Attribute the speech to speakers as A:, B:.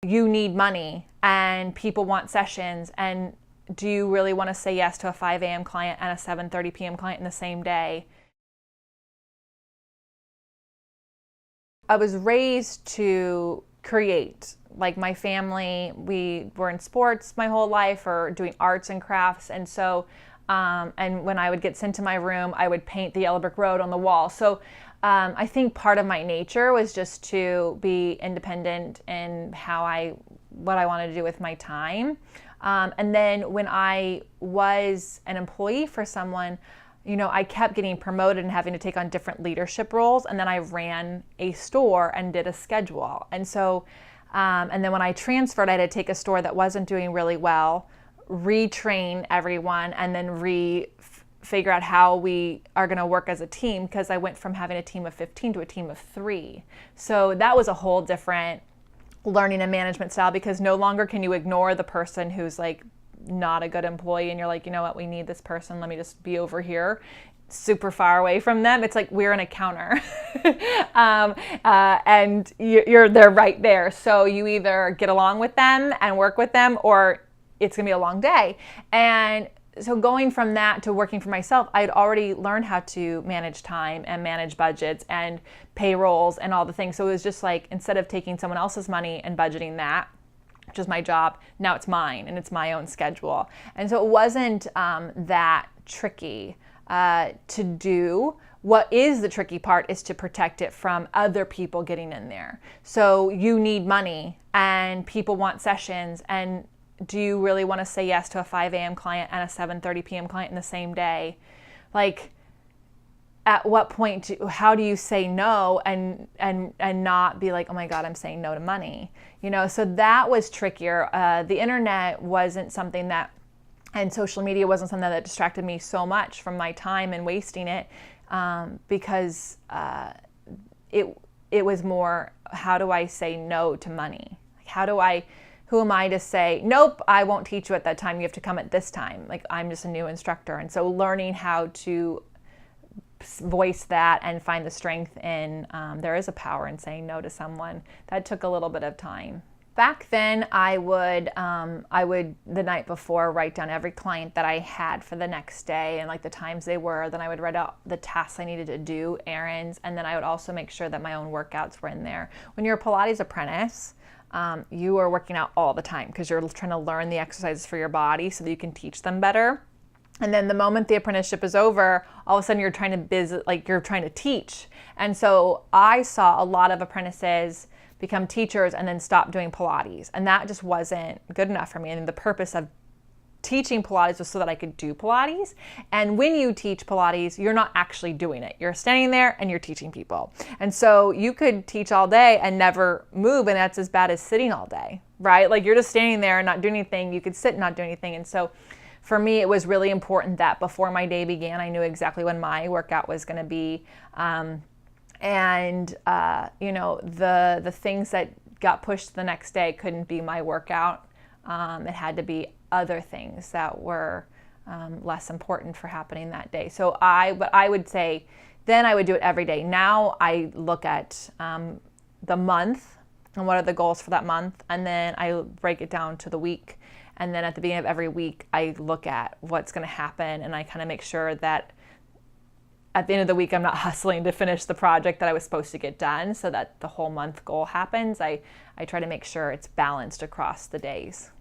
A: you need money and people want sessions, and do you really want to say yes to a 5 a.m. client and a 7:30 p.m. client in the same day? I was raised to create. Like my family, we were in sports my whole life or doing arts and crafts. And so, and when I would get sent to my room, I would paint the yellow brick road on the wall. So I think part of my nature was just to be independent in what I wanted to do with my time. And then when I was an employee for someone, I kept getting promoted and having to take on different leadership roles. And then I ran a store and did a schedule. And so, and then when I transferred, I had to take a store that wasn't doing really well, retrain everyone, and then figure out how we are going to work as a team, because I went from having a team of 15 to a team of 3. So that was a whole different learning and management style, because no longer can you ignore the person who's like not a good employee and you're like, you know what, we need this person, let me just be over here super far away from them. It's like we're an encounter and they're right there. So you either get along with them and work with them, or it's gonna be a long day. And so going from that to working for myself, I'd already learned how to manage time and manage budgets and payrolls and all the things. So it was just like, instead of taking someone else's money and budgeting that, which is my job, now it's mine and it's my own schedule. And so it wasn't that tricky to do. What is the tricky part is to protect it from other people getting in there. So you need money and people want sessions, and do you really want to say yes to a 5 a.m. client and a 7:30 p.m. client in the same day? Like, at what point, how do you say no and not be like, oh my God, I'm saying no to money? So that was trickier. The internet wasn't something that, and social media wasn't something that distracted me so much from my time and wasting it, because it was more, how do I say no to money? Who am I to say, nope, I won't teach you at that time, you have to come at this time. Like, I'm just a new instructor. And so learning how to voice that and find the strength in, there is a power in saying no to someone. That took a little bit of time. Back then, I would the night before write down every client that I had for the next day and like the times they were. Then I would write out the tasks I needed to do, errands, and then I would also make sure that my own workouts were in there. When you're a Pilates apprentice, you are working out all the time because you're trying to learn the exercises for your body so that you can teach them better. And then the moment the apprenticeship is over, all of a sudden you're trying to teach. And so I saw a lot of apprentices become teachers and then stop doing Pilates. And that just wasn't good enough for me. And the purpose of teaching Pilates was so that I could do Pilates. And when you teach Pilates, you're not actually doing it. You're standing there and you're teaching people. And so you could teach all day and never move, and that's as bad as sitting all day, right? Like, you're just standing there and not doing anything. You could sit and not do anything. And so for me, it was really important that before my day began, I knew exactly when my workout was going to be. The things that got pushed the next day couldn't be my workout. It had to be other things that were less important for happening that day. So I would say, then I would do it every day. Now I look at the month and what are the goals for that month, and then I break it down to the week. And then at the beginning of every week, I look at what's going to happen, and I kind of make sure that at the end of the week, I'm not hustling to finish the project that I was supposed to get done so that the whole month goal happens. I try to make sure it's balanced across the days.